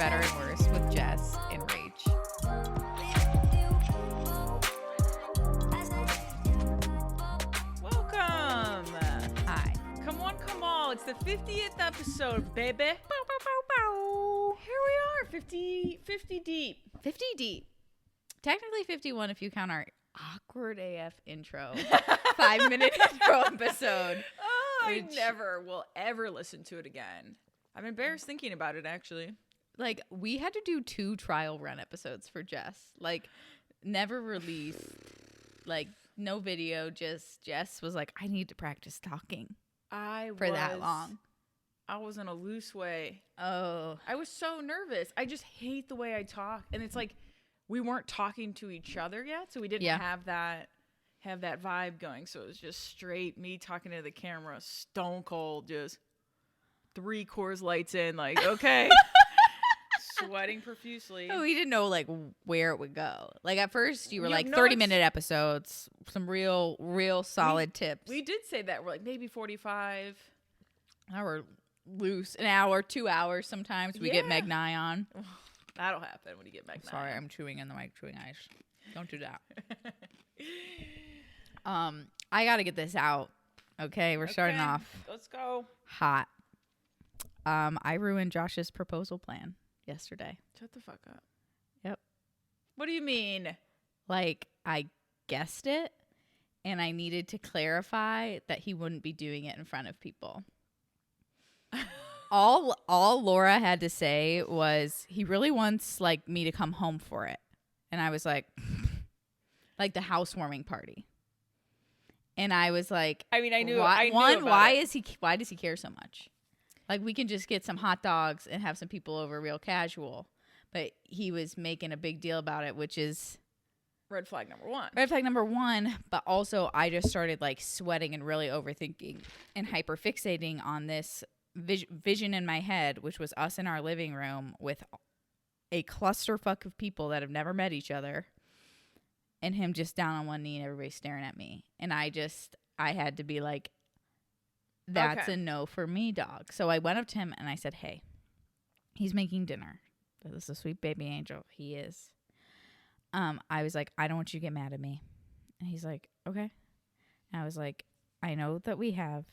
Better and Worse with Jess and Rach. Welcome. Hi. Come on. It's the 50th episode, baby. Bow, bow, bow, bow. Here we are, 50 deep. 50 deep. Technically 51 if you count our awkward AF intro. 5-minute intro episode. Oh, I never will ever listen to it again. I'm embarrassed thinking about it, actually. Like, we had to do 2 trial run episodes for Jess. Like, never released. Like, no video. Just Jess was like, I need to practice talking that long. I was in a loose way. Oh. I was so nervous. I just hate the way I talk. And it's like we weren't talking to each other yet, so we didn't have that vibe going. So it was just straight me talking to the camera, stone cold, just 3 Coors Lights in, like, okay. Sweating profusely. Oh, we didn't know, like, where it would go. Like, at first, you were like, no, 30-minute episodes, some real solid tips. We did say that. We're like, maybe 45. Now we're loose. An hour, 2 hours sometimes. We get Meg Nye on. That'll happen when you get Meg Nye. Sorry, I'm chewing in the mic, chewing ice. Don't do that. I got to get this out. Okay, we're starting off. Let's go. Hot. I ruined Josh's proposal plan yesterday. Shut the fuck up. Yep. What do you mean? Like, I guessed it, and I needed to clarify that he wouldn't be doing it in front of people. All Laura had to say was, he really wants, like, me to come home for it. And I was like, like the housewarming party. And I was like, I mean, I knew why does he care so much? Like, we can just get some hot dogs and have some people over real casual. But he was making a big deal about it, which is red flag number 1. Red flag number 1. But also, I just started, like, sweating and really overthinking and hyperfixating on this vision in my head, which was us in our living room with a clusterfuck of people that have never met each other, and him just down on one knee and everybody staring at me. And I had to be like, that's a no for me, dog. So I went up to him and I said, hey, he's making dinner. This is a sweet baby angel. He is. I was like, I don't want you to get mad at me. And he's like, okay. And I was like, I know that we have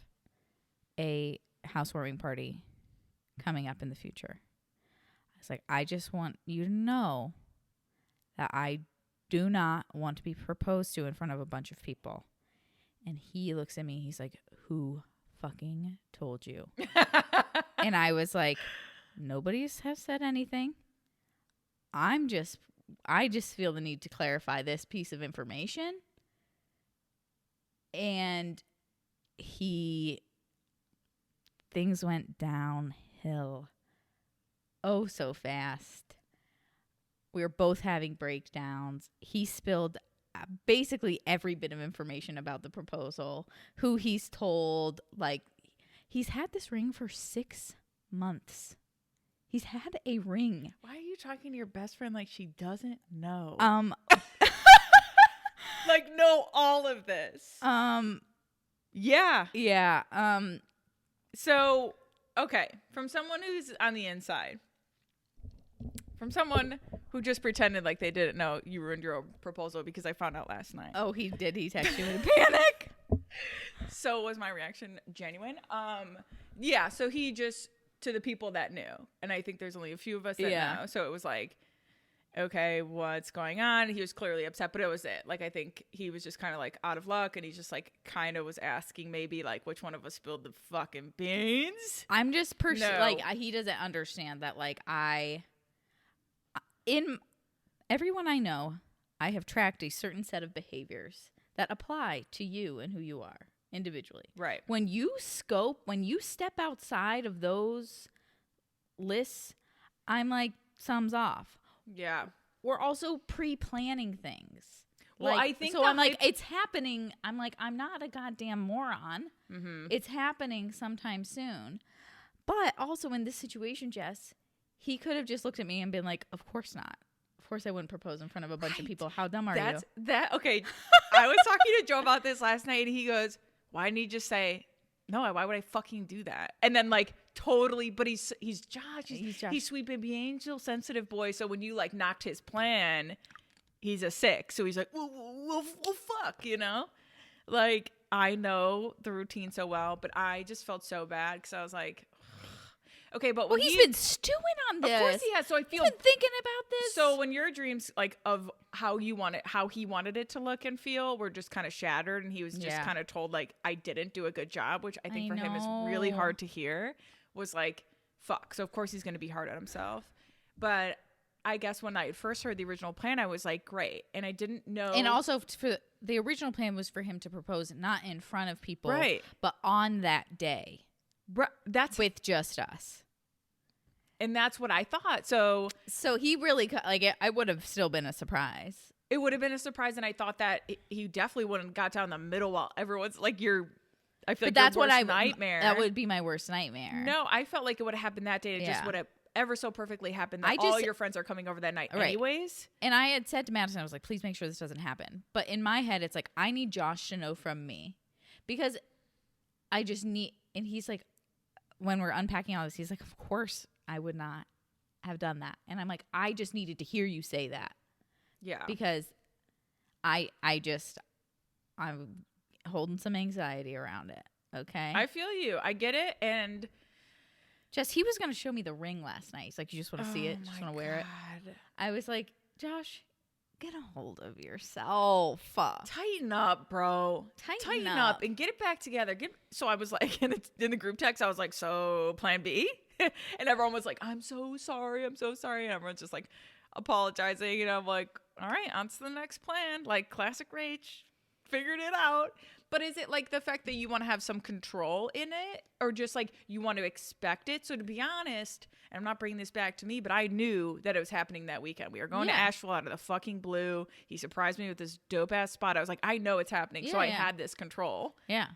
a housewarming party coming up in the future. I was like, I just want you to know that I do not want to be proposed to in front of a bunch of people. And he looks at me, he's like, who fucking told you? And I was like, nobody has said anything. I just feel the need to clarify this piece of information. And things went downhill so fast. We were both having breakdowns. He spilled basically every bit of information about the proposal, who he's told. Like, he's had this ring for 6 months. He's had a ring. Why are you talking to your best friend like she doesn't know? Like, know all of this. Yeah. Yeah. So, okay, from someone who's on the inside, from someone who just pretended like they didn't know you ruined your proposal because I found out last night. Oh, he did. He texted you in a panic. So was my reaction genuine? Yeah, so he just, to the people that knew, and I think there's only a few of us that know, so it was like, okay, what's going on? He was clearly upset, but it was it. Like, I think he was just kind of like out of luck, and he just like kind of was asking maybe like which one of us spilled the fucking beans. I'm just like, he doesn't understand that, like, in everyone I know, I have tracked a certain set of behaviors that apply to you and who you are individually. Right. When you step outside of those lists, I'm like, thumbs off. Yeah. We're also pre-planning things. Well, like, I think so. I'm like, it's happening. I'm like, I'm not a goddamn moron. Mm-hmm. It's happening sometime soon. But also in this situation, Jess, he could have just looked at me and been like, of course not. Of course I wouldn't propose in front of a bunch of people. How dumb are you? Okay. I was talking to Joe about this last night, and he goes, why didn't he just say no, why would I fucking do that? And then like totally, but he's Josh. He's sweet baby angel, sensitive boy. So when you like knocked his plan, he's a 6. So he's like, well, fuck, you know? Like, I know the routine so well, but I just felt so bad because I was like, okay, but he's been stewing on this. Of course he has. So I feel he's been thinking about this. So when your dreams, like of how he wanted it to look and feel, were just kind of shattered, and he was just kind of told like I didn't do a good job, which I think for him is really hard to hear. Was like, fuck. So of course he's going to be hard on himself. But I guess when I first heard the original plan, I was like, great, and I didn't know. And also, for the original plan was for him to propose not in front of people, right, but on that day. That's with just us. And that's what I thought. So he really, like, I would have still been a surprise. It would have been a surprise. And I thought that he definitely wouldn't have got down the middle while everyone's like, I feel like that's what nightmare. That would be my worst nightmare. No, I felt like it would have happened that day. It just would have ever so perfectly happened that all your friends are coming over that night anyways. And I had said to Madison, I was like, please make sure this doesn't happen. But in my head, it's like, I need Josh to know from me. Because I just need, and he's like, when we're unpacking all this, he's like, of course I would not have done that. And I'm like, I just needed to hear you say that. Yeah. Because I'm holding some anxiety around it. Okay. I feel you. I get it. And Jess, he was going to show me the ring last night. He's like, you just want to see it? Just want to wear it? I was like, Josh, get a hold of yourself. Tighten up, bro. Tighten up and get it back together. So I was like, in the group text, I was like, so plan B? And everyone was like, I'm so sorry. I'm so sorry. And everyone's just like apologizing. And I'm like, all right, on to the next plan. Like classic Rach, figured it out. But is it like the fact that you want to have some control in it, or just like you want to expect it? So to be honest, and I'm not bringing this back to me, but I knew that it was happening that weekend. We were going to Asheville out of the fucking blue. He surprised me with this dope ass spot. I was like, I know it's happening. So I had this control. Yeah.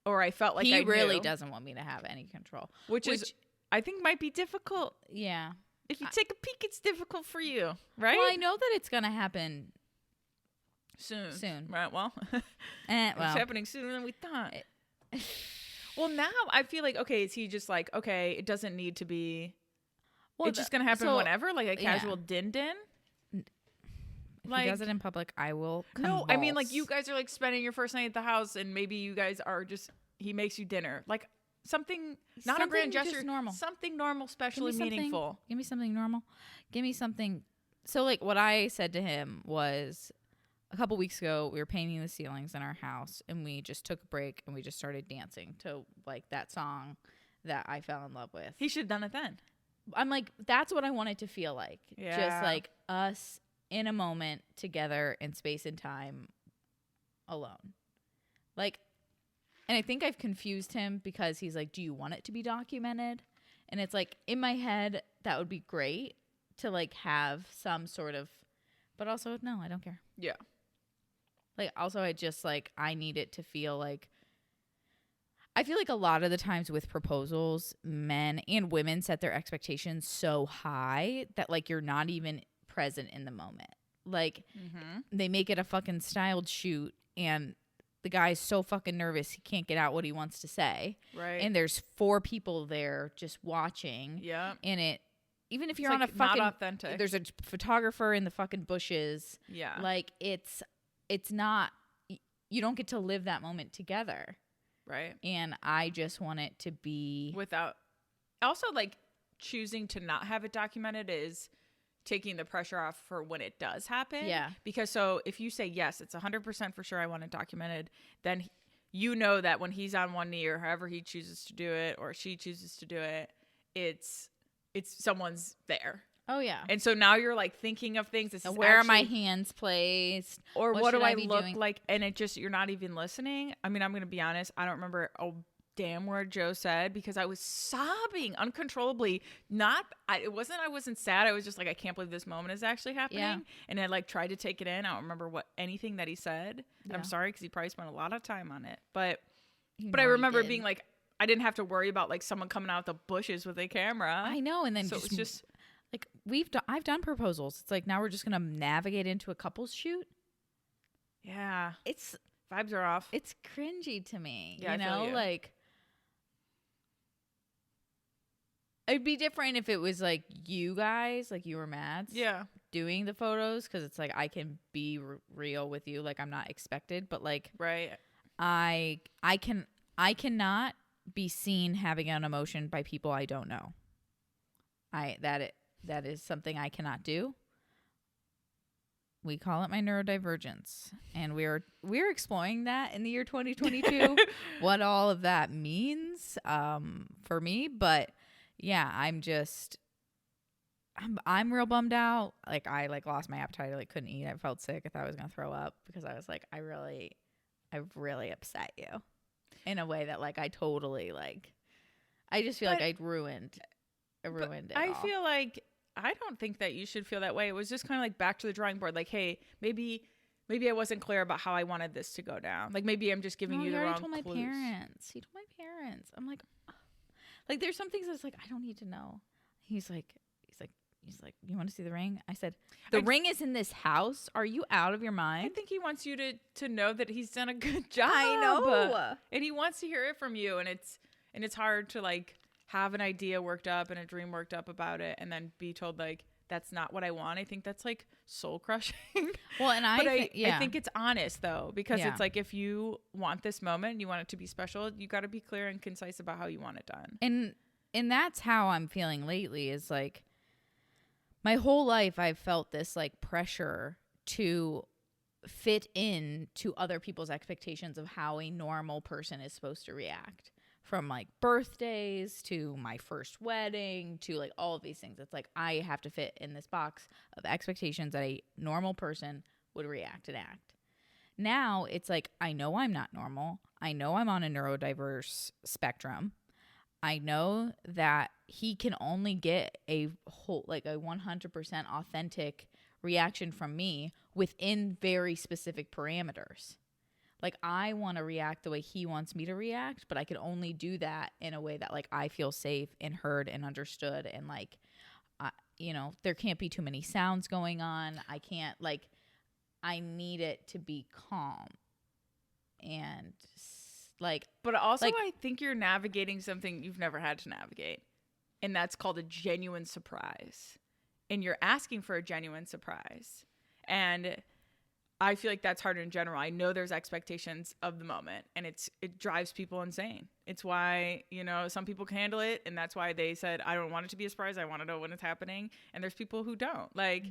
Or I felt like he really doesn't want me to have any control. Which is, I think might be difficult. Yeah. If you take a peek, it's difficult for you, right? Well, I know that it's going to happen soon. Right. Well, it's happening sooner than we thought. Well, now I feel like, okay, is he just like, okay, it doesn't need to be, it's just going to happen whenever, like a casual din-din? If he does it in public, I will convulse. No, I mean, like, you guys are like spending your first night at the house, and maybe you guys are just, he makes you dinner. Like, something, not a grand gesture. Just normal. Something normal, special, and meaningful. Give me something normal. Give me something. So, like, what I said to him was, a couple weeks ago, we were painting the ceilings in our house, and we just took a break, and we just started dancing to, like, that song that I fell in love with. He should have done it then. I'm like, that's what I want it to feel like. Yeah. Just, like, us in a moment together in space and time alone. Like, and I think I've confused him because he's like, do you want it to be documented? And it's like, in my head, that would be great to, like, have some sort of, but also, no, I don't care. Yeah. Like, also, I just, like, I need it to feel like, I feel like a lot of the times with proposals, men and women set their expectations so high that, like, you're not even present in the moment. Like, they make it a fucking styled shoot, and the guy's so fucking nervous he can't get out what he wants to say. Right. And there's 4 people there just watching. Yeah. And it, even if you're it's on like a fucking, not authentic. There's a photographer in the fucking bushes. Yeah. Like, it's not, you don't get to live that moment together. Right. And I just want it to be without, also, like, choosing to not have it documented is taking the pressure off for when it does happen. Yeah. Because so if you say, yes, it's 100% for sure I want it documented, then you know that when he's on one knee or however he chooses to do it or she chooses to do it, it's someone's there. Oh, yeah. And so now you're, like, thinking of things. This is where are my hands placed? Or what do I look like? And it just, you're not even listening. I mean, I'm going to be honest. I don't remember a damn word Joe said because I was sobbing uncontrollably. I wasn't sad. I was just like, I can't believe this moment is actually happening. Yeah. And I, like, tried to take it in. I don't remember anything that he said. Yeah. I'm sorry because he probably spent a lot of time on it. But I remember being like, I didn't have to worry about, like, someone coming out the bushes with a camera. I know. And then so it was just like, I've done proposals. It's like, now we're just going to navigate into a couples shoot. Yeah. It's vibes are off. It's cringy to me. Yeah, you know, like, It'd be different if it was like you guys, like you or Mads, doing the photos, because it's like I can be real with you, like I'm not expected, but like right, I cannot be seen having an emotion by people I don't know. That is something I cannot do. We call it my neurodivergence, and we're exploring that in the year 2022, what all of that means for me, but. Yeah, I'm real bummed out. Like I lost my appetite. I like couldn't eat. I felt sick. I thought I was gonna throw up because I was like, I really upset you in a way that like I totally like. I just feel like I ruined it. I feel like I don't think that you should feel that way. It was just kind of like back to the drawing board. Like, hey, maybe I wasn't clear about how I wanted this to go down. Like maybe I'm just giving you the wrong clues. He told my parents. I'm like. Like, there's some things that's like, I don't need to know. He's like, you want to see the ring? I said, the ring is in this house. Are you out of your mind? I think he wants you to know that he's done a good job. I know. And he wants to hear it from you. And it's hard to, like, have an idea worked up and a dream worked up about it and then be told, like, that's not what I want. I think that's, like, soul crushing. Well, and I think it's honest, though, because it's like if you want this moment, you want it to be special, you got to be clear and concise about how you want it done. And that's how I'm feeling lately is, like, my whole life I've felt this, like, pressure to fit in to other people's expectations of how a normal person is supposed to react. From like birthdays to my first wedding to like all of these things. It's like I have to fit in this box of expectations that a normal person would react and act. Now it's like I know I'm not normal. I know I'm on a neurodiverse spectrum. I know that he can only get a whole like a 100% authentic reaction from me within very specific parameters. Like, I want to react the way he wants me to react, but I can only do that in a way that, like, I feel safe and heard and understood. And, like, there can't be too many sounds going on. I can't, like, I need it to be calm. And, like. But also, like, I think you're navigating something you've never had to navigate. And that's called a genuine surprise. And you're asking for a genuine surprise. And I feel like that's harder in general. I know there's expectations of the moment and it drives people insane. It's why, some people can handle it. And that's why they said, I don't want it to be a surprise. I want to know when it's happening. And there's people who don't. Like,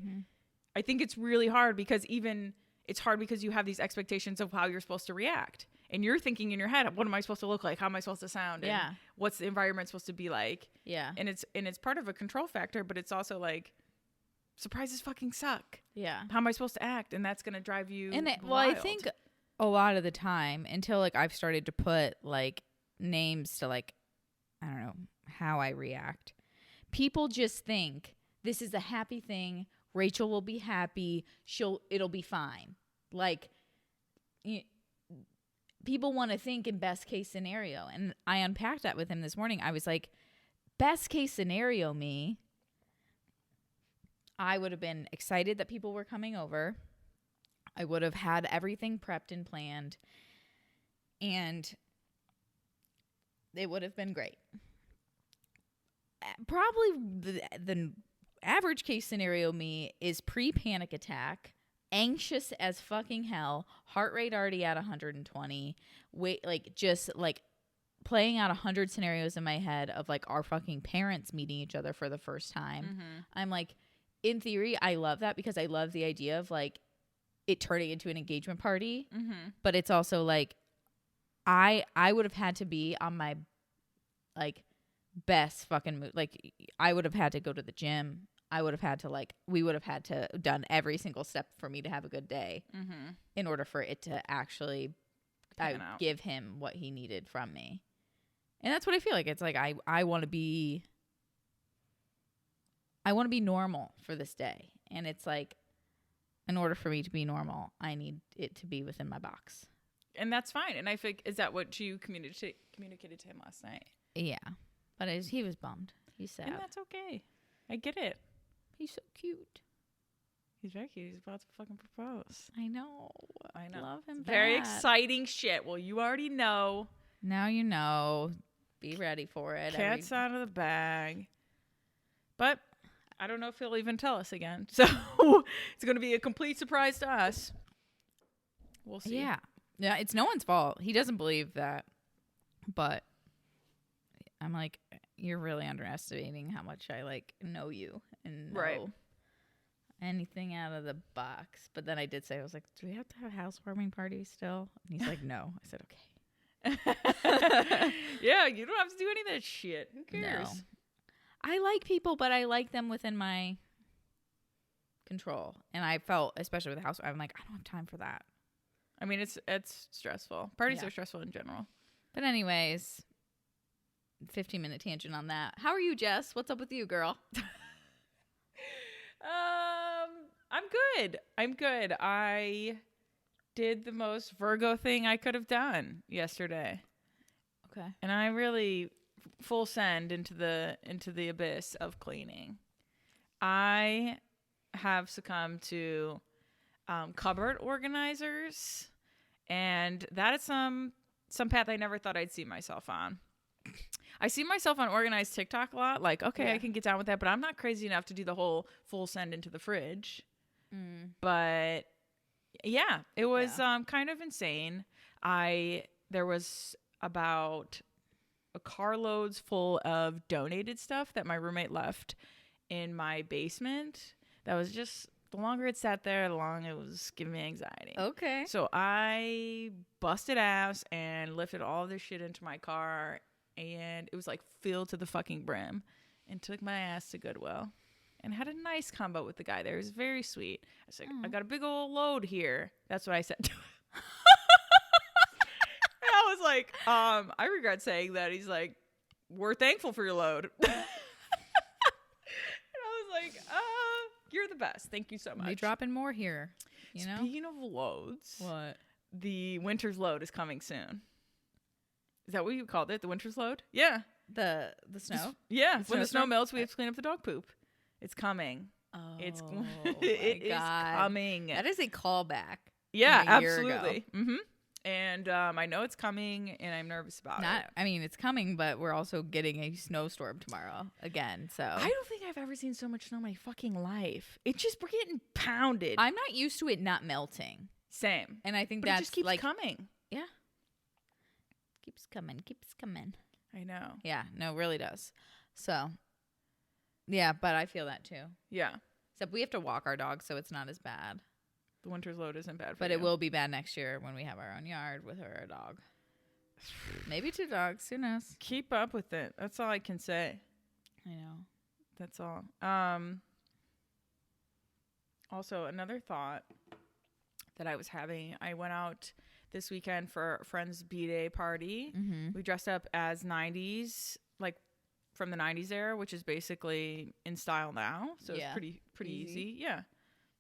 I think it's really hard because it's hard because you have these expectations of how you're supposed to react. And you're thinking in your head, what am I supposed to look like? How am I supposed to sound? Yeah. And what's the environment supposed to be like? Yeah. And it's part of a control factor, but it's also like, surprises fucking suck. Yeah. How am I supposed to act? And that's going to drive you wild. I think a lot of the time until like I've started to put like names to like, I don't know, how I react. People just think this is a happy thing. Rachel will be happy. It'll be fine. Like people want to think in best case scenario. And I unpacked that with him this morning. I was like, best case scenario me. I would have been excited that people were coming over. I would have had everything prepped and planned. And it would have been great. Probably the average case scenario me is pre-panic attack, anxious as fucking hell, heart rate already at 120, just playing out 100 scenarios in my head of like our fucking parents meeting each other for the first time. Mm-hmm. I'm like, in theory, I love that because I love the idea of like it turning into an engagement party. Mm-hmm. But it's also like I would have had to be on my like best fucking mood. Like I would have had to go to the gym. I would have had to we would have had to done every single step for me to have a good day in order for it to actually give him what he needed from me. And that's what I feel like. It's like I want to be normal for this day. And it's like, in order for me to be normal, I need it to be within my box. And that's fine. And I think, is that what you communicated to him last night? Yeah. But he was bummed. He's sad. And that's okay. I get it. He's so cute. He's very cute. He's about to fucking propose. I know. Love him bad. Very exciting shit. Well, you already know. Now you know. Be ready for it. Cat's out of the bag. But I don't know if he'll even tell us again. So it's going to be a complete surprise to us. We'll see. Yeah. Yeah, it's no one's fault. He doesn't believe that. But I'm like, you're really underestimating how much I like know you and know anything out of the box. But then I did say, I was like, do we have to have a housewarming party still? And he's like, no. I said, okay. Yeah, you don't have to do any of that shit. Who cares? No. I like people, but I like them within my control. And I felt, especially with the house, I'm like, I don't have time for that. I mean, it's stressful. Parties are stressful in general. But anyways, 15-minute tangent on that. How are you, Jess? What's up with you, girl? I'm good. I did the most Virgo thing I could have done yesterday. Okay. And I really full send into the abyss of cleaning. I have succumbed to cupboard organizers, and that is some path I never thought I'd see myself on. I see myself on organized TikTok a lot. Like, okay, I can get down with that, but I'm not crazy enough to do the whole full send into the fridge. But yeah, it was kind of insane. There was about a carloads full of donated stuff that my roommate left in my basement. That was just, the longer it sat there, the longer it was giving me anxiety. Okay. So I busted ass and lifted all of this shit into my car, and it was like filled to the fucking brim, and took my ass to Goodwill and had a nice combo with the guy there. It was very sweet. I was like, I got a big old load here. That's what I said to him. And I was like, I regret saying that. He's like, we're thankful for your load. And I was like, you're the best. Thank you so much. Be dropping more here. You know? Speaking of loads. What? The winter's load is coming soon. Is that what you called it? The winter's load? Yeah. The snow? Yeah. When the snow melts, we have to clean up the dog poop. It's coming. Oh, it is coming. That is a callback. Yeah, absolutely. Mm-hmm. And I know it's coming, and I'm nervous about it. I mean, it's coming, but we're also getting a snowstorm tomorrow again. So I don't think I've ever seen so much snow in my fucking life. It's just, we're getting pounded. I'm not used to it not melting. Same. And I think but that's it just keeps like coming. Yeah. Keeps coming. I know. Yeah, no, it really does. So, yeah, but I feel that too. Yeah. Except we have to walk our dog, so it's not as bad. The winter's load isn't bad for But you. it will be bad next year when we have our own yard with our dog. Maybe 2 dogs. Who knows? Keep up with it. That's all I can say. I know. That's all. Also, another thought that I was having, I went out this weekend for a friend's B-Day party. Mm-hmm. We dressed up as 90s, like from the 90s era, which is basically in style now. So it's pretty easy. Yeah,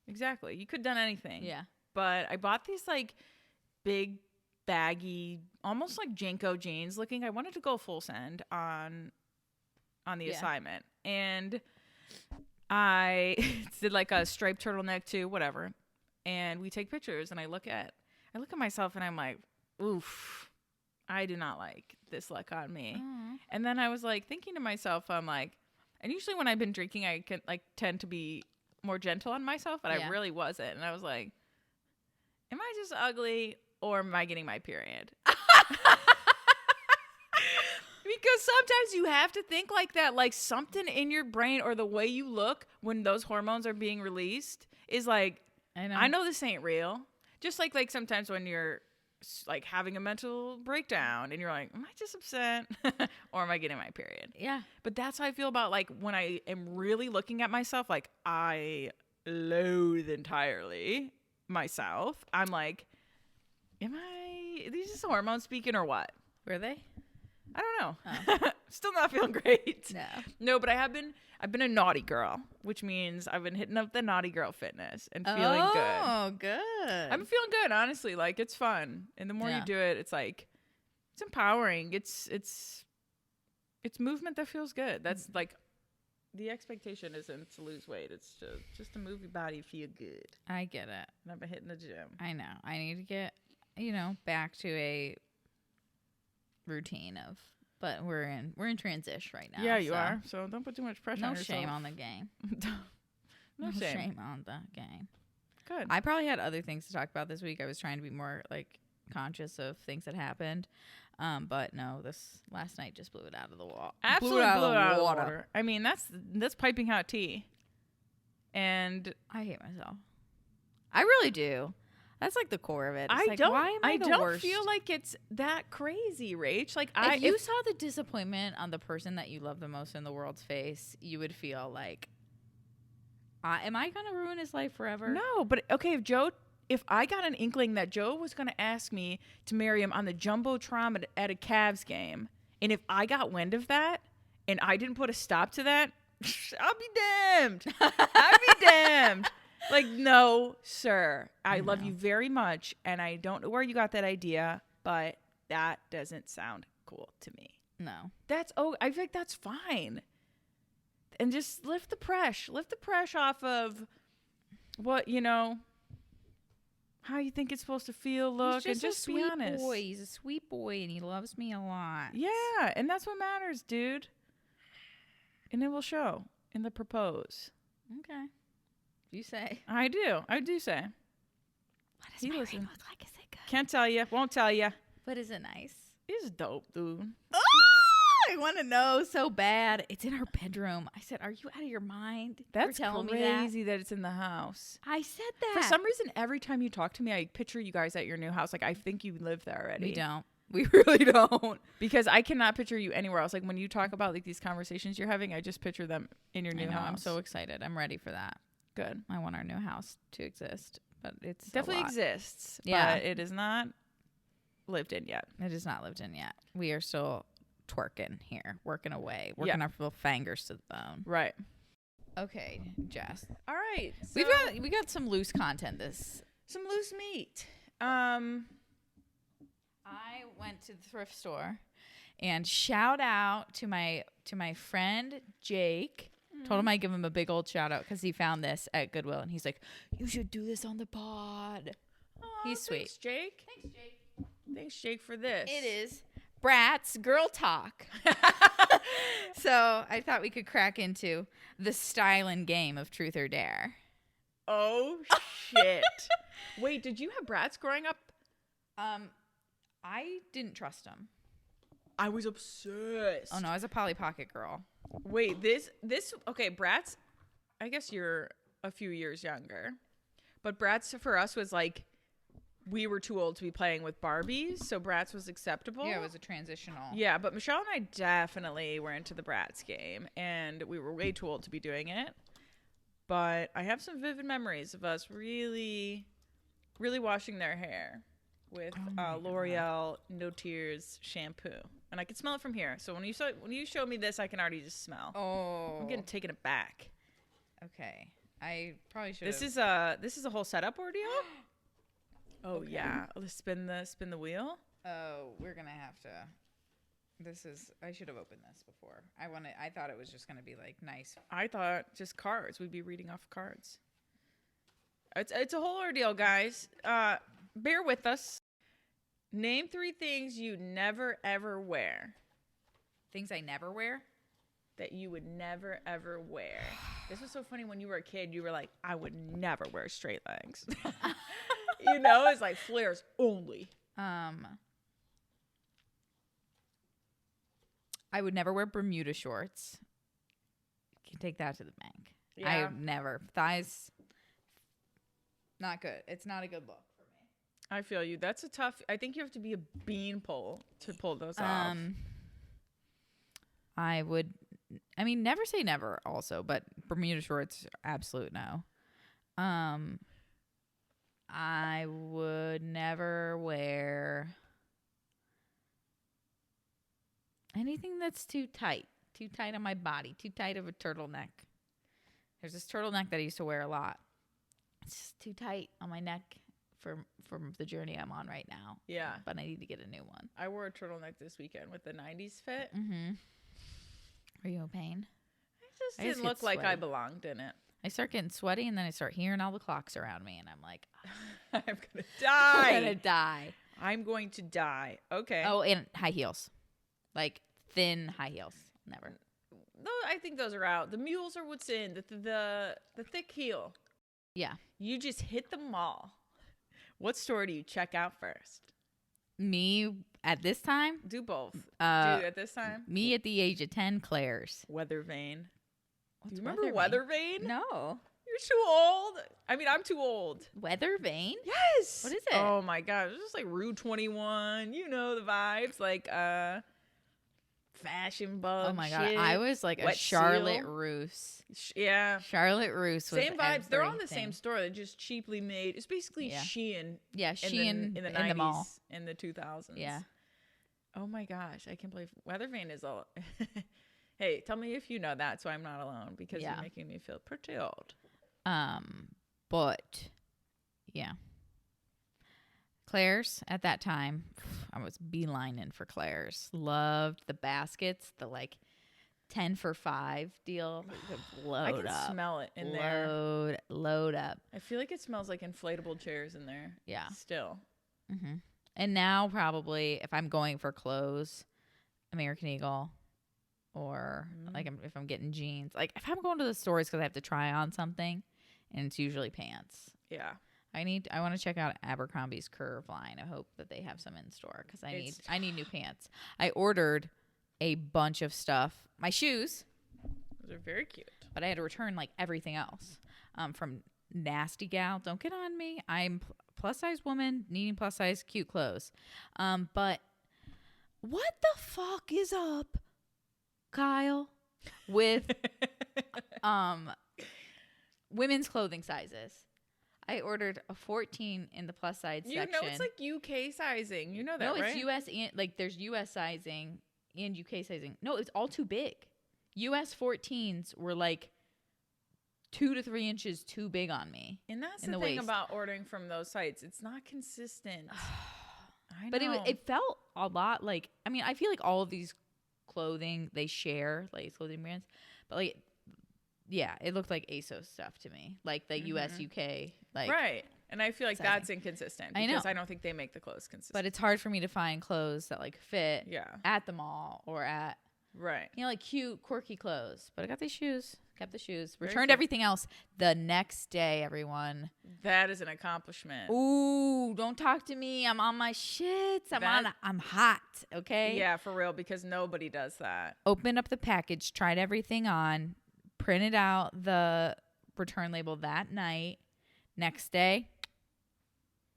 exactly. You could have done anything. Yeah. But I bought these like big, baggy, almost like Janko jeans looking. I wanted to go full send on the assignment. And I did like a striped turtleneck too, whatever. And we take pictures, and I look at myself, and I'm like, oof, I do not like this look on me. Aww. And then I was like thinking to myself, I'm like, and usually when I've been drinking, I can like tend to be more gentle on myself, but I really wasn't. And I was like, am I just ugly, or am I getting my period? Because sometimes you have to think like that, like something in your brain or the way you look when those hormones are being released is like, I know this ain't real. Just like sometimes when you're like having a mental breakdown and you're like, am I just upset or am I getting my period? Yeah. But That's how I feel about like when I am really looking at myself, like I loathe entirely myself. I'm like, are these just hormones speaking or what? were they? I don't know. Oh. Still not feeling great. No, but I've been a naughty girl, which means I've been hitting up the naughty girl fitness and feeling good. Oh, good. I'm feeling good, honestly. Like it's fun, and the more you do it, it's like it's empowering. It's movement that feels good. That's like the expectation isn't to lose weight. It's just to move your body, feel good. I get it. And I've been hitting the gym. I know. I need to get back to a routine of But we're in transition right now. Yeah, you are. So don't put too much pressure on yourself. No shame on the game. No shame on the game. Good. I probably had other things to talk about this week. I was trying to be more like conscious of things that happened. But no, this last night just blew it out of the wall. Absolutely blew it out of the water. I mean, that's piping hot tea. And I hate myself. I really do. That's like the core of it. It's why am I the don't worst? feel like it's that crazy, Rach. Like if you saw the disappointment on the person that you love the most in the world's face, you would feel like, am I going to ruin his life forever? No, but okay, if I got an inkling that Joe was going to ask me to marry him on the Jumbotron at a Cavs game, and if I got wind of that and I didn't put a stop to that, I'll be damned. I'll be damned. Like, no, sir. I love you very much, and I don't know where you got that idea, but that doesn't sound cool to me. No. I feel like that's fine. And just lift the pressure off of what, how you think it's supposed to feel, look, and just be honest. Boy. He's a sweet boy, and he loves me a lot. Yeah, and that's what matters, dude. And it will show in the propose. Okay. You say. I do say. What does my ring look like? Is it good? Can't tell you. Won't tell you. But is it nice? It's dope, dude. Oh, I want to know so bad. It's in our bedroom. I said, are you out of your mind? That's telling crazy me that it's in the house. I said that. For some reason, every time you talk to me, I picture you guys at your new house. Like, I think you live there already. We don't. We really don't. Because I cannot picture you anywhere else. Like, when you talk about like these conversations you're having, I just picture them in your new house. I'm so excited. I'm ready for that. Good. I want our new house to exist, but it's definitely exists. Yeah. But it is not lived in yet. It is not lived in yet. We are still twerking here, working away, working our little fingers to the bone. Right. Okay, Jess. All right. So we got some loose content. Some loose meat. I went to the thrift store, and shout out to my friend Jake. Told him I'd give him a big old shout out because he found this at Goodwill, and he's like, "You should do this on the pod." He's sweet. Thanks, Jake. Thanks, Jake, for this. It is Bratz Girl Talk. So I thought we could crack into the styling game of Truth or Dare. Oh shit! Wait, did you have Bratz growing up? I didn't trust him. I was obsessed. Oh no, I was a Polly Pocket girl. Wait, this okay, Bratz, I guess you're a few years younger. But Bratz for us was like we were too old to be playing with Barbies, so Bratz was acceptable. Yeah, it was a transitional. Yeah, but Michelle and I definitely were into the Bratz game, and we were way too old to be doing it. But I have some vivid memories of us really, really washing their hair with L'Oreal No Tears shampoo. And I can smell it from here. So when you show me this, I can already just smell. Oh. I'm getting taken aback. Okay. I probably should. This is a whole setup ordeal? Oh okay. Yeah. Let's spin the wheel. Oh, we're going to have to. I should have opened this before. I thought it was just going to be like nice. I thought just cards. We'd be reading off cards. It's a whole ordeal, guys. Bear with us. Name 3 things you never, ever wear. Things I never wear? That you would never, ever wear. This was so funny when you were a kid. You were like, I would never wear straight legs. It's like flares only. I would never wear Bermuda shorts. You can take that to the bank. Yeah. I would never. Thighs, not good. It's not a good look. I feel you. That's I think you have to be a beanpole to pull those off. Never say never also, but Bermuda shorts, absolute no. I would never wear anything that's too tight on my body, too tight of a turtleneck. There's this turtleneck that I used to wear a lot. It's just too tight on my neck. From the journey I'm on right now. Yeah. But I need to get a new one. I wore a turtleneck this weekend with the 90s fit. Mm-hmm. Are you in pain? It just didn't look like I belonged in it. I start getting sweaty, and then I start hearing all the clocks around me, and I'm like, I'm going to die. I'm going to die. I'm going to die. Okay. Oh, and high heels. Like thin high heels. Never. I think those are out. The mules are what's in. The thick heel. Yeah. You just hit the mall. What store do you check out first? Me at this time? Do both. At this time? Me at the age of 10, Claire's. Weather Vane. What's Do you remember Weather Vane? No. You're too old. I mean, I'm too old. Weather Vane? Yes. What is it? Oh my gosh. It's just like Rue 21. You know the vibes. Like fashion bug. Oh my God. shit. I was like Wet a Charlotte Seal. Russe. Yeah. Charlotte Russe was Same vibes. everything. They're all in the same store. They're just cheaply made. It's basically Yeah. Shein. Yeah, Shein in the 90s, the mall. in the 2000s. Yeah. Oh my gosh, I can't believe Weather Vane is all. Hey, tell me if you know that, so I'm not alone, because Yeah. you're making me feel pretty old. But yeah, Claire's at that time, I was beelining for Claire's. Loved the baskets, the like 10 for $5 deal. I can smell it in there. Load up. I feel like it smells like inflatable chairs in there. Yeah. Still. Mm-hmm. And now probably if I'm going for clothes, American Eagle, or like if I'm getting jeans, like if I'm going to the stores because I have to try on something, and it's usually pants. Yeah. I want to check out Abercrombie's Curve line. I hope that they have some in store because I need new pants. I ordered a bunch of stuff. My shoes. Those are very cute. But I had to return like everything else. From Nasty Gal. Don't get on me. I'm plus size woman needing plus size cute clothes. But what the fuck is up, Kyle, with women's clothing sizes? I ordered a 14 in the plus size section. You know it's like UK sizing. You know that, no, right? it's US and like there's US sizing and UK sizing. No, it's all too big. US 14s were like 2 to 3 inches too big on me. And that's in the the thing waist. about ordering from those sites. It's not consistent. I know. But it felt a lot like, I mean, I feel like all of these clothing, they share, like clothing brands. But like, yeah, it looked like ASOS stuff to me. Like the US, UK. Like, right. And I feel like sizing. that's inconsistent. I Because know. I don't think they make the clothes consistent. But it's hard for me to find clothes that like fit at the mall or at, right. you know, like cute, quirky clothes. But I got these shoes. Kept the shoes. Very Returned cute. everything else the next day, everyone. That is an accomplishment. Ooh, don't talk to me. I'm on my shits. I'm hot, okay? Yeah, for real, because nobody does that. Opened up the package, tried everything on, printed out the return label that night. Next day,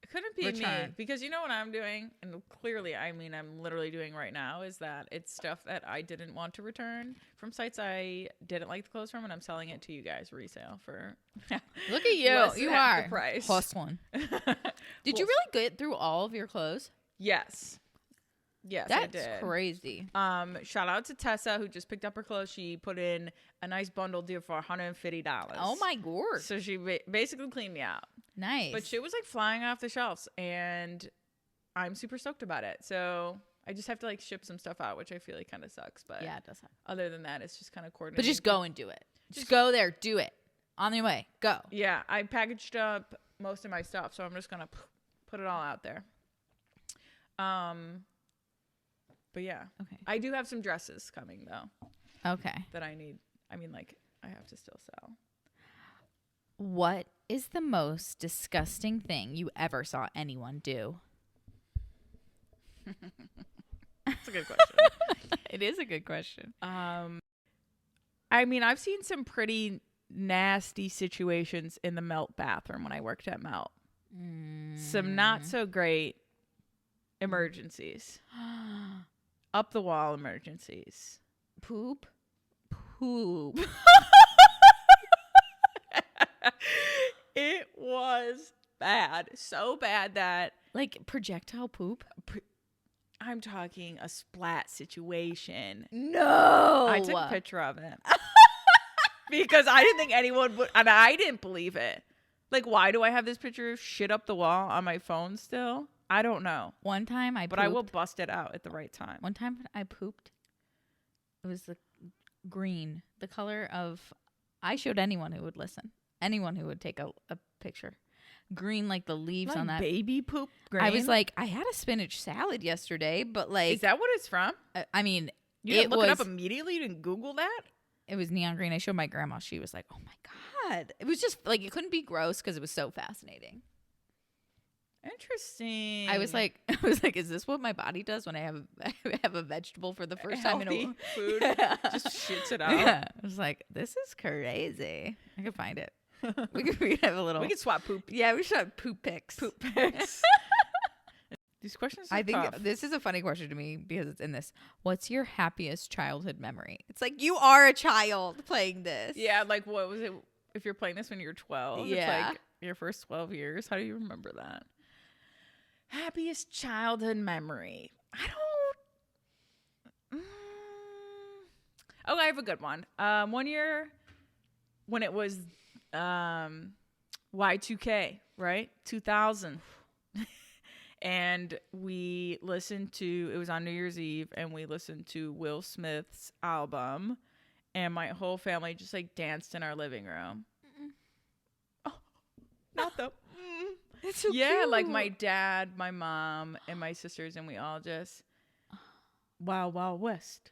It couldn't be Return. me, because you know what I'm doing, and clearly, I mean, I'm literally doing right now, is that it's stuff that I didn't want to return from sites I didn't like the clothes from, and I'm selling it to you guys resale for. look at you. less You than half are the price. hustling. Did you really get through all of your clothes? Yes. Yes, I That's did. crazy. Shout out to Tessa, who just picked up her clothes. She put in a nice bundle deal for $150. Oh my gourd. So she basically cleaned me out. Nice. But shit was like flying off the shelves, and I'm super stoked about it. So I just have to like ship some stuff out, which I feel like kind of sucks. But yeah, it does. other than that, it's just kind of coordinating. But just go and do it. Just go there, do it. On your way, go. Yeah, I packaged up most of my stuff, so I'm just gonna put it all out there. But yeah, Okay. I do have some dresses coming though Okay. that I need. I mean, like I have to still sell. What is the most disgusting thing you ever saw anyone do? That's a good question. It is a good question. I mean, I've seen some pretty nasty situations in the Melt bathroom when I worked at Melt. Some not so great emergencies. Up the wall emergencies. Poop. It was bad. So bad that Like projectile poop? I'm talking a splat situation. No. I took a picture of it. Because I didn't think anyone would, and I didn't believe it. Like, why do I have this picture of shit up the wall on my phone still? I don't know. One time I pooped. But I will bust it out at the right time. One time I pooped. It was the green, the color of. I showed anyone who would listen, anyone who would take a picture. Green, like the leaves Like on that. baby poop green? I was like, I had a spinach salad yesterday, but like. Is that what it's from? I mean, You didn't look it up immediately? You didn't Google that? It was neon green. I showed my grandma. She was like, oh my God. It was just like, it couldn't be gross because it was so fascinating. Interesting. I was like, is this what my body does when I have a vegetable for the first time in a while? Food? Just shits it out. Yeah. I was like, this is crazy. I could find it. We could have a little. We could swap poop. Yeah, we should have poop pics. Poop pics. These questions are tough. Think this is a funny question to me because it's in this. What's your happiest childhood memory? It's like, you are a child playing this. Yeah, like what was it? If you're playing this when you're 12, yeah. It's like your first 12 years. How do you remember that? Happiest childhood memory. I don't. Oh, I have a good one. 1 year when it was Y2K, right? 2000. And we listened to, it was on New Year's Eve, and we listened to Will Smith's album, and my whole family just like danced in our living room. Oh, not the. It's so cute. Like cute. my dad, my mom, and my sisters, and we all just Wild Wild West.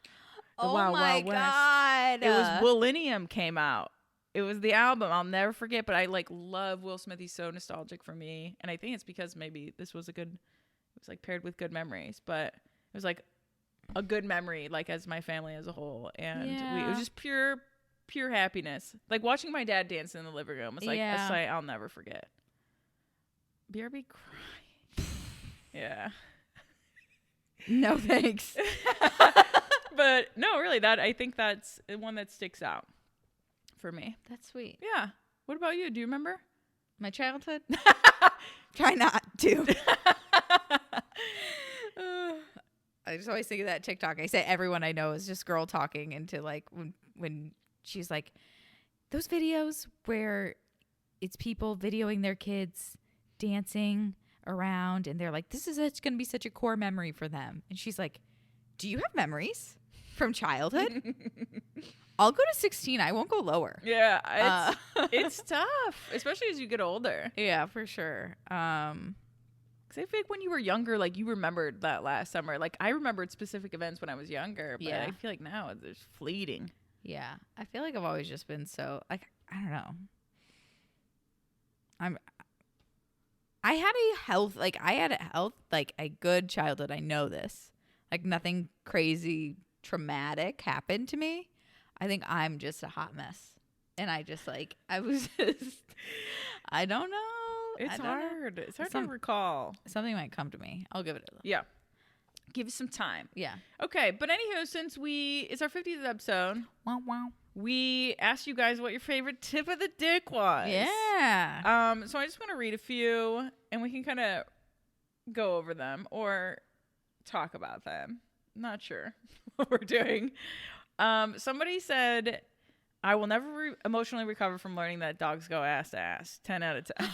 The Wild Wild God. It was Millennium came out. It was the album. I'll never forget, but I like love Will Smith. He's so nostalgic for me. And I think it's because maybe this was it was like paired with good memories, but it was like a good memory, like as my family as a whole. And it was just pure happiness. Like watching my dad dance in the living room was like a sight I'll never forget. BRB crying. Yeah. No thanks. But no, really, I think that's one that sticks out for me. That's sweet. Yeah. What about you? Do you remember? My childhood? Try not to. I just always think of that TikTok. I say everyone I know is just girl talking into like when she's like, those videos where it's people videoing their kids dancing around and they're like, this is going to be such a core memory for them. And she's like, do you have memories from childhood? I'll go to 16. I won't go lower. Yeah, it's tough, especially as you get older. Yeah, for sure. Because I feel like when you were younger, like you remembered that last summer. Like I remembered specific events when I was younger, but I feel like now it's fleeting. Yeah, I feel like I've always just been so like I don't know. I had a good childhood. I know this. Like nothing crazy traumatic happened to me. I think I'm just a hot mess. And I just like, I was just, I don't know. It's hard. It's hard to recall. Something might come to me. I'll give it a Yeah. Give it some time. Yeah. Okay. But anywho, since it's our 50th episode. Wow. We asked you guys what your favorite tip of the dick was. Yeah. So I just want to read a few and we can kind of go over them or talk about them. Not sure what we're doing. Somebody said, I will never emotionally recover from learning that dogs go ass to ass. 10 out of 10.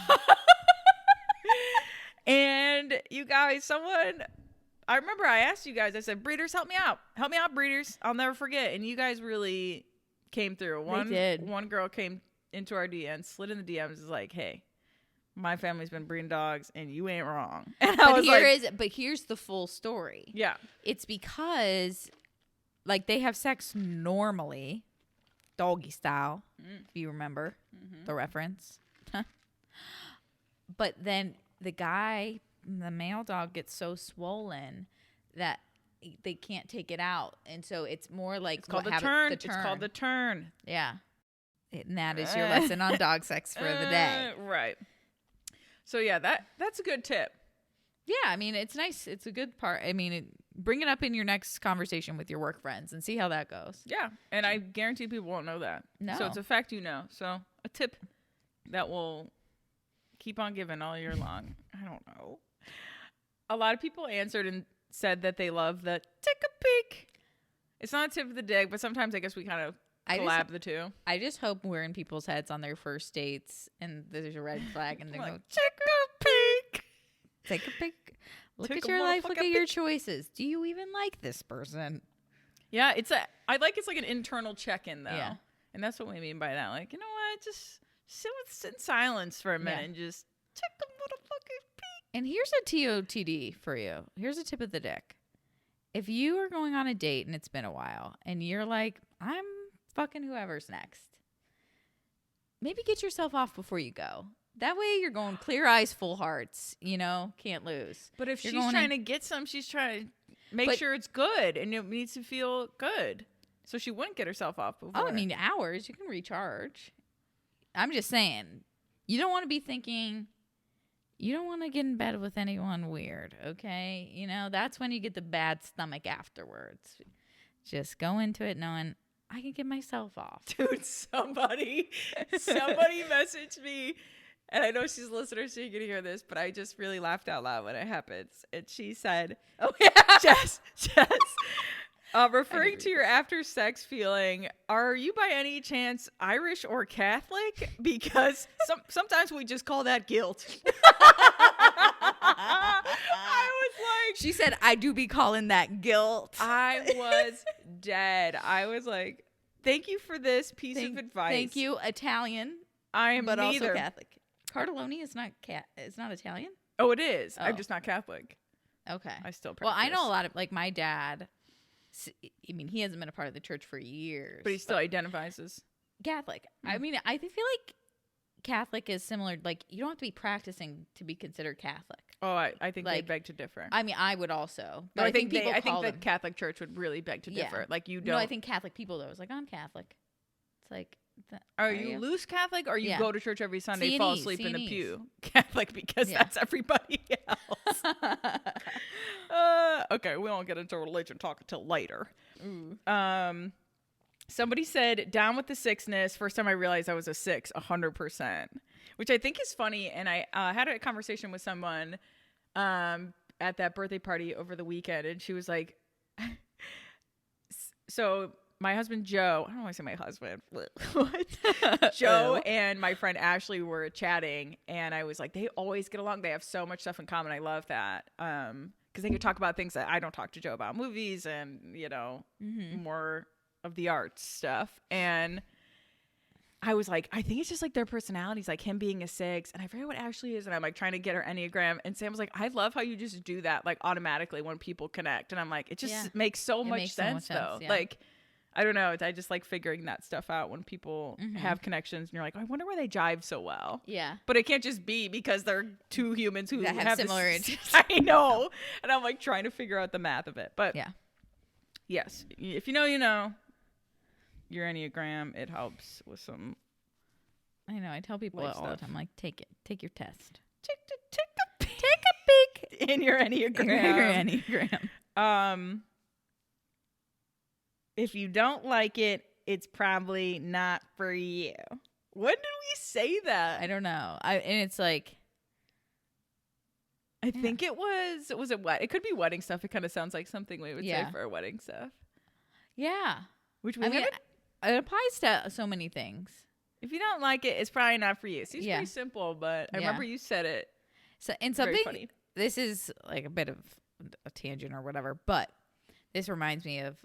And you guys, I remember I asked you guys, I said, breeders, help me out. Help me out, breeders. I'll never forget. And you guys really came through. They did. One girl came into our DMs, slid in the DMs, is like, hey, my family's been breeding dogs and you ain't wrong. And but here's the full story. Yeah. It's because like they have sex normally, doggy style, if you remember the reference. But then the male dog gets so swollen that they can't take it out. And so it's more like it's called the turn. It's called the turn. Yeah. And that is your lesson on dog sex for the day. Right. So yeah, that's a good tip. Yeah, I mean, it's nice. It's a good part. I mean, bring it up in your next conversation with your work friends and see how that goes. Yeah, and I guarantee people won't know that. No. So it's a fact you know. So a tip that will keep on giving all year long. I don't know. A lot of people answered and said that they love the take a peek. It's not a tip of the dick, but sometimes I guess we kind of collab the two. I just hope we're in people's heads on their first dates and there's a red flag and they like, go, take a peek. Take a peek. Look Take at a your life. Look at peek. your choices. Do you even like this person? Yeah, it's like an internal check-in though. Yeah. And that's what we mean by that. Like, you know what? Just sit in silence for a minute and just take a motherfucking peek. And here's a TOTD for you. Here's a tip of the dick. if you are going on a date and it's been a while and you're like, I'm fucking whoever's next, maybe get yourself off before you go. That way you're going clear eyes, full hearts, you know, can't lose. But if You're she's trying to get some, she's trying to make sure it's good and it needs to feel good. So she wouldn't get herself off before. Oh, I mean, hours, you can recharge. I'm just saying, you don't want to be thinking, you don't want to get in bed with anyone weird, okay? You know, that's when you get the bad stomach afterwards. Just go into it knowing, I can get myself off. Dude, somebody messaged me, and I know she's a listener, so you can hear this, but I just really laughed out loud when it happens. And she said, oh, yeah, Jess, referring to your after sex feeling, are you by any chance Irish or Catholic? Because sometimes we just call that guilt. I was like, she said, I do be calling that guilt. I was dead. I was like, thank you for this piece of advice. Thank you, Italian. I am but neither. Also Catholic. Cardelloni is not It's not Italian? Oh, it is. Oh. I'm just not Catholic. Okay. I still practice. Well, I know a lot of, like, my dad, I mean, he hasn't been a part of the church for years. But he still identifies as Catholic. I mean, I feel like Catholic is similar. Like, you don't have to be practicing to be considered Catholic. Oh, I think like, they beg to differ. I mean, I would also. But No, I think the Catholic Church would really beg to differ. Like, you don't. No, I think Catholic people, though, is like, I'm Catholic. It's like, are you loose Catholic, or you go to church every Sunday, fall asleep in the pew? Catholic, because that's everybody else. Okay, we won't get into religion talk until later. Somebody said, down with the sixness. First time I realized I was a 6, 100%. Which I think is funny. And I had a conversation with someone at that birthday party over the weekend. And she was like, so my husband, Joe, I don't want to say my husband. What? Joe and my friend Ashley were chatting. And I was like, they always get along. They have so much stuff in common. I love that. Because they could talk about things that I don't talk to Joe about, movies and, you know, more of the arts stuff. And I was like, I think it's just like their personalities, like him being a 6, and I forget what Ashley is, and I'm like trying to get her Enneagram, and Sam was like, I love how you just do that like automatically when people connect. And I'm like, it just makes so much sense though. Yeah. Like, I don't know, I just like figuring that stuff out when people have connections and you're like, oh, I wonder where they jive so well. Yeah. But it can't just be because they're two humans who have similar interests. I know. And I'm like trying to figure out the math of it. But yes, if you know, you know. Your Enneagram, it helps with some. I know. I tell people all the time, like, take it. Take your test. Take a peek in your Enneagram. If you don't like it, it's probably not for you. When did we say that? I don't know. And it's like, I think it was it what? It could be wedding stuff. It kind of sounds like something we would say for our wedding stuff. Yeah. Which we haven't. It applies to so many things. If you don't like it, it's probably not for you. Seems pretty simple, but I remember you said it. So, and something, funny. This is like a bit of a tangent or whatever, but this reminds me of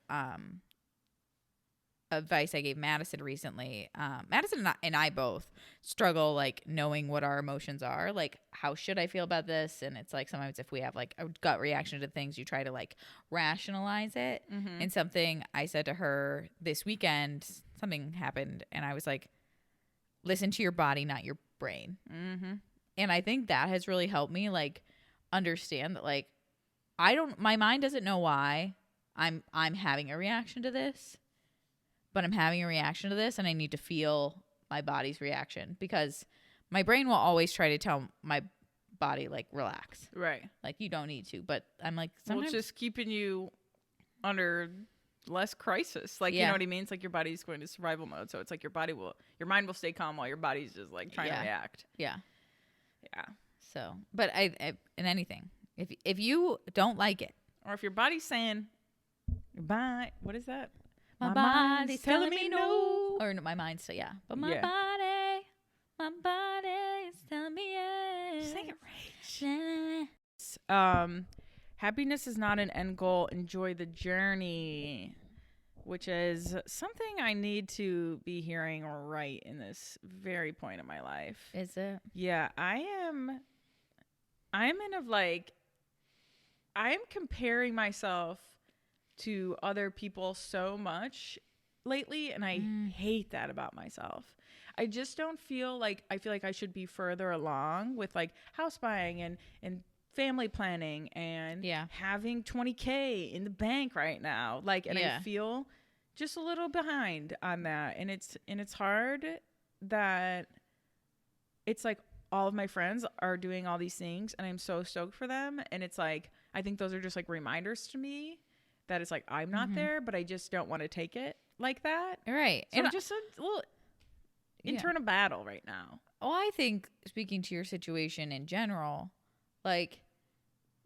advice I gave Madison recently. Madison and I both struggle like knowing what our emotions are. Like, how should I feel about this? And it's like sometimes if we have like a gut reaction to things, you try to like rationalize it. And something I said to her this weekend, something happened, and I was like, listen to your body, not your brain. And I think that has really helped me like understand that like my mind doesn't know why I'm having a reaction to this. But I'm having a reaction to this and I need to feel my body's reaction, because my brain will always try to tell my body, like, relax. Right. Like, you don't need to. But I'm like, sometimes. Well, it's just keeping you under less crisis. Like, you know what I mean? It's like your body's going to survival mode. So it's like your mind will stay calm while your body's just like trying to react. Yeah. Yeah. So, but I in anything, if you don't like it. Or if your body's saying, bye, what is that? My body's telling me no. Or no, my mind's still, but my body is telling me yes. Sing it, Rach. Happiness is not an end goal. Enjoy the journey, which is something I need to be hearing right in this very point of my life. Is it? Yeah, I'm in a like, I'm comparing myself to other people so much lately, and I hate that about myself. I just don't feel like I should be further along with like house buying and family planning and having $20,000 in the bank right now. Like, and I feel just a little behind on that. And it's hard that it's like all of my friends are doing all these things and I'm so stoked for them. And it's like, I think those are just like reminders to me that it's like, I'm not there, but I just don't want to take it like that. Right. So and I'm just a little internal battle right now. Oh, I think speaking to your situation in general, like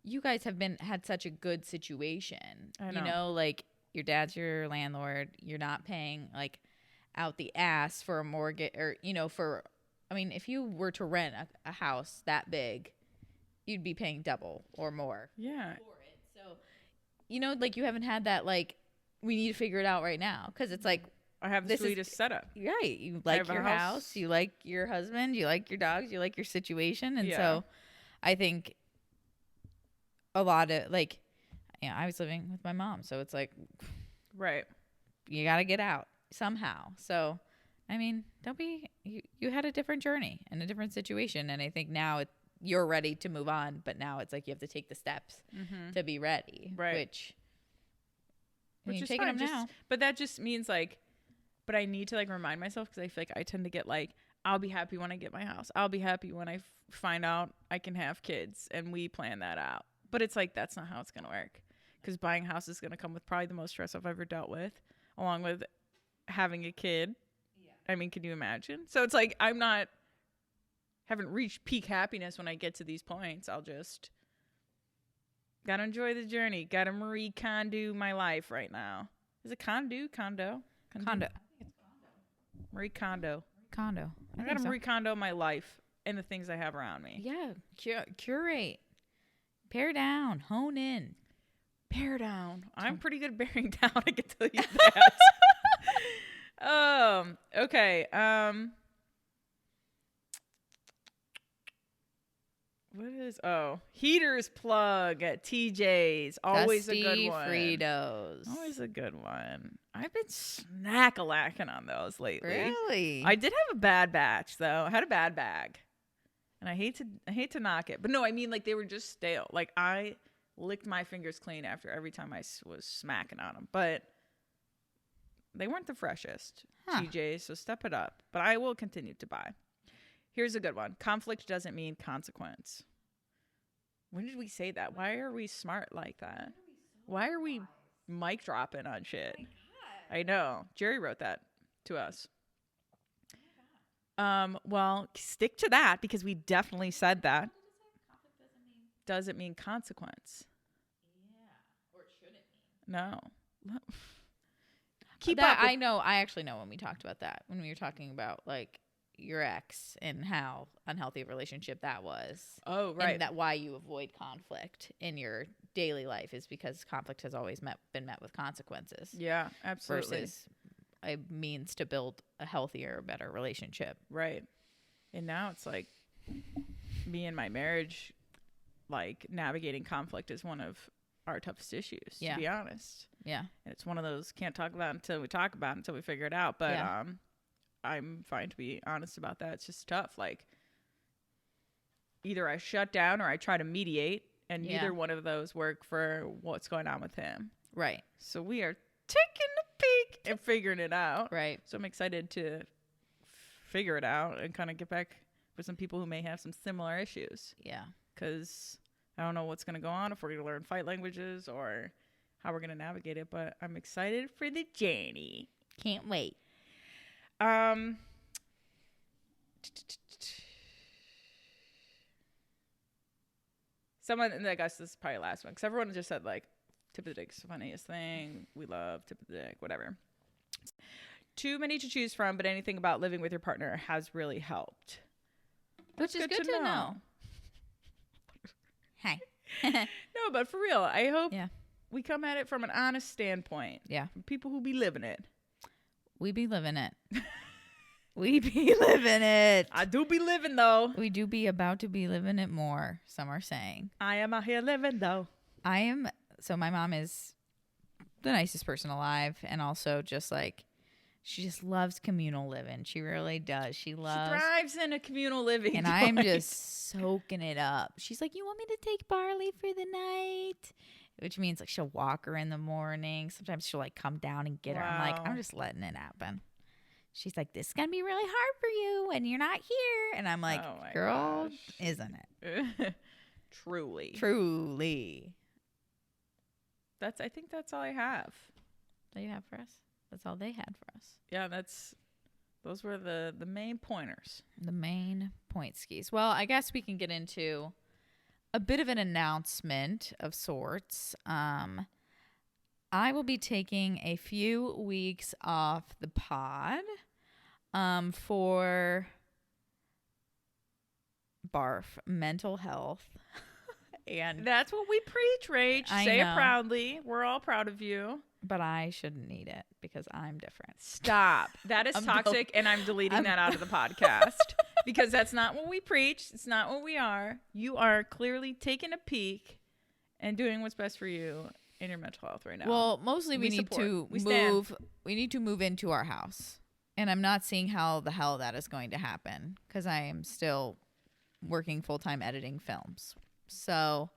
you guys have had such a good situation. I know. You know, like your dad's your landlord. You're not paying like out the ass for a mortgage or, you know, I mean, if you were to rent a house that big, you'd be paying double or more. Yeah. For it. So, you know, like you haven't had that, like, we need to figure it out right now. Cause it's like, I have the sweetest setup. Right. You like your house. You like your husband. You like your dogs. You like your situation. And so I think a lot of like, I was living with my mom. So it's like, right. You got to get out somehow. So, I mean, you had a different journey and a different situation. And I think now you're ready to move on. But now it's like you have to take the steps to be ready. Right. Which is taking them now. But that just means like, but I need to like remind myself because I feel like I tend to get like, I'll be happy when I get my house. I'll be happy when I find out I can have kids and we plan that out. But it's like, that's not how it's going to work because buying a house is going to come with probably the most stress I've ever dealt with, along with having a kid. Yeah. I mean, can you imagine? So it's like, haven't reached peak happiness when I get to these points. I'll just gotta enjoy the journey. Gotta Marie Kondo my life right now. Is it Kondo? Marie Kondo. I gotta Marie Kondo my life and the things I have around me. Yeah. Curate. Pare down. Hone in. Pare down. I'm pretty good at bearing down. I can tell you that. Okay. What is heaters plug at TJ's. Always Dusty a good one. Fritos. Always a good one. I've been snack-a-lacking on those lately. Really? I did have a bad batch though. I had a bad bag. And I hate to knock it. But no, I mean like they were just stale. Like I licked my fingers clean after every time I was smacking on them. But they weren't the freshest. TJ's, so step it up. But I will continue to buy. Here's a good one. Conflict doesn't mean consequence. When did we say that? Why are we smart like that? Why are we mic dropping on shit? Oh I know. Jerry wrote that to us. Well, stick to that because we definitely said that. Conflict doesn't mean consequence. Yeah. Or it shouldn't mean. No. Keep that, up. I know. I actually know when we talked about that. When we were talking about like your ex and how unhealthy a relationship that was. Oh, right. And that why you avoid conflict in your daily life is because conflict has always been met with consequences. Yeah, absolutely. Versus a means to build a healthier, better relationship. Right. And now it's like me and my marriage, like navigating conflict is one of our toughest issues, to be honest. Yeah. And it's one of those can't talk about until we talk about it, until we figure it out. But I'm fine to be honest about that. It's just tough. Like either I shut down or I try to mediate, and neither one of those work for what's going on with him. Right. So we are taking a peek and figuring it out. Right. So I'm excited to figure it out and kind of get back with some people who may have some similar issues. Yeah. Because I don't know what's going to go on, if we're going to learn fight languages or how we're going to navigate it. But I'm excited for the journey. Can't wait. Someone, and I guess this is probably the last one, because everyone just said like tip of the dick's the funniest thing, we love tip of the dick, whatever. Too many to choose from, but anything about living with your partner has really helped. Which is good to know. Hi. No, but for real, I hope we come at it from an honest standpoint. Yeah. From people who be living it. We be living it. We be living it. I do be living, though. We do be about to be living it more, some are saying. I am out here living, though. So my mom is the nicest person alive. And also just like, she just loves communal living. She really does. She thrives in a communal living. And I'm just soaking it up. She's like, you want me to take Barley for the night? Which means like she'll walk her in the morning. Sometimes she'll like come down and get her. I'm like, I'm just letting it happen. She's like, this is going to be really hard for you when you're not here. And I'm like, girl, isn't it? Truly. I think that's all I have. That you have for us? That's all they had for us. Yeah, those were the main pointers. The main point skis. Well, I guess we can get into a bit of an announcement of sorts. I will be taking a few weeks off the pod for mental health. And that's what we preach, Rach. Say it proudly. We're all proud of you. But I shouldn't need it because I'm different. Stop. That is toxic, and I'm deleting that out of the podcast because that's not what we preach. It's not what we are. You are clearly taking a peek and doing what's best for you in your mental health right now. Well, mostly we need to move into our house. And I'm not seeing how the hell that is going to happen because I am still working full-time editing films. So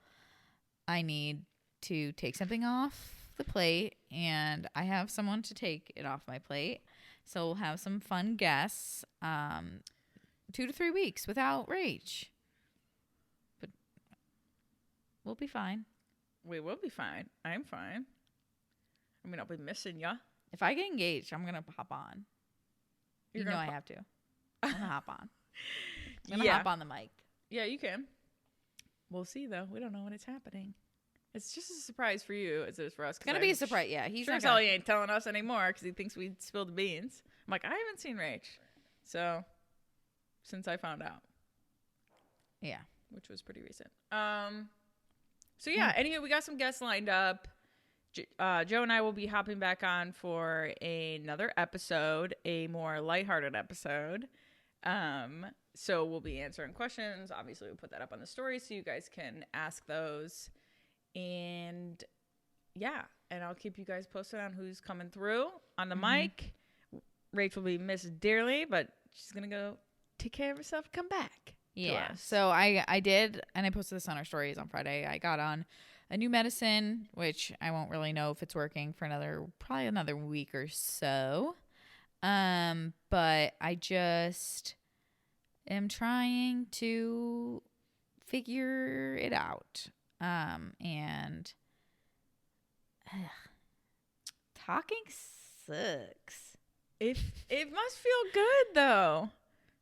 I need to take something off the plate, and I have someone to take it off my plate. So we'll have some fun guests 2 to 3 weeks without Rach. But we'll be fine. We will be fine. I'm fine. I mean, I'll be missing ya. If I get engaged, I'm going to hop on. You know I have to. I'm going to hop on. I'm going to hop on the mic. Yeah, you can. We'll see, though. We don't know when it's happening. It's just a surprise for you as it is for us. It's going to be a surprise, yeah. He's sure as hell he ain't telling us anymore because he thinks we spilled the beans. I'm like, I haven't seen Rach. So, since I found out. Yeah. Which was pretty recent. So, yeah. Anyway, we got some guests lined up. Joe and I will be hopping back on for another episode, a more lighthearted episode. So, we'll be answering questions. Obviously, we'll put that up on the story so you guys can ask those. And and I'll keep you guys posted on who's coming through on the mic. Rach will be missed dearly, but she's gonna go take care of herself, come back. Yeah. So I did, and I posted this on our stories on Friday. I got on a new medicine, which I won't really know if it's working for probably another week or so. But I just am trying to figure it out. And talking sucks. It must feel good though.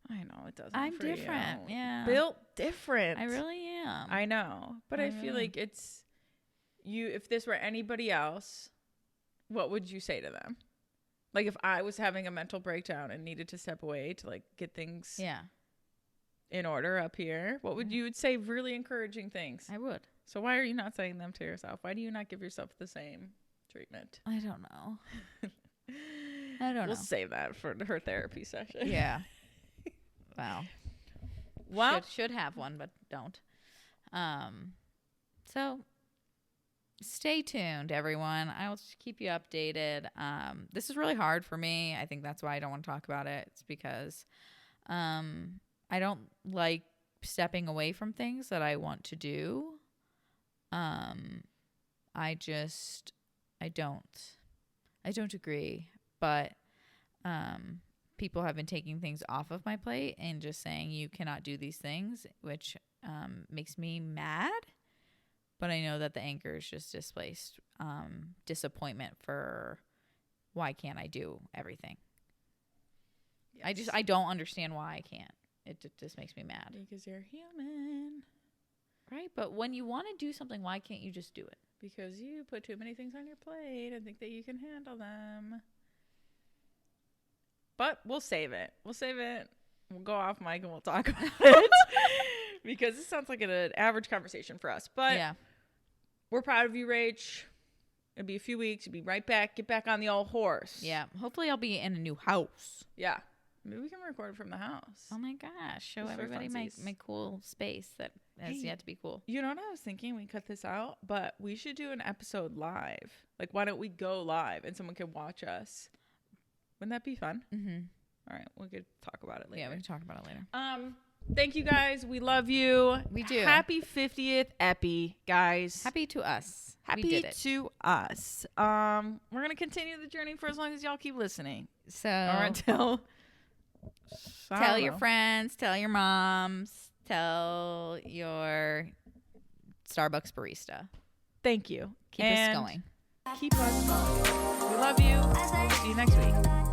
I know it doesn't. I'm different. You. Yeah. Built different. I really am. I know. But I feel like it's you. If this were anybody else, what would you say to them? Like if I was having a mental breakdown and needed to step away to like get things in order up here, what would you say really encouraging things? I would. So why are you not saying them to yourself? Why do you not give yourself the same treatment? I don't know. I don't know. We'll save that for her therapy session. Yeah. Wow. Well, should have one, but don't. So stay tuned, everyone. I will keep you updated. This is really hard for me. I think that's why I don't want to talk about it. It's because I don't like stepping away from things that I want to do. I don't agree, but people have been taking things off of my plate and just saying you cannot do these things, which makes me mad. But I know that the anchor is just displaced disappointment for why can't I do everything? Yes. I don't understand why I can't. It just makes me mad. Because you're human. Right, but when you want to do something, why can't you just do it? Because you put too many things on your plate and think that you can handle them. But we'll save it. We'll go off mic and we'll talk about it. Because this sounds like an average conversation for us. But we're proud of you, Rach. It'll be a few weeks. You'll be right back. Get back on the old horse. Yeah. Hopefully I'll be in a new house. Yeah. Maybe we can record from the house. Oh my gosh. Show Just for everybody my funsies. cool space that has yet to be cool. You know what I was thinking? We cut this out, but we should do an episode live. Like, why don't we go live and someone can watch us? Wouldn't that be fun? Mm-hmm. All right, we could talk about it later. Yeah, we can talk about it later. Thank you guys. We love you. We do. Happy 50th epi, guys. Happy to us. Happy we did it. to us. We're gonna continue the journey for as long as y'all keep listening. So Or until tell your friends, tell your moms, tell your Starbucks barista. Thank you. Keep us going. Keep us going. We love you. See you next week.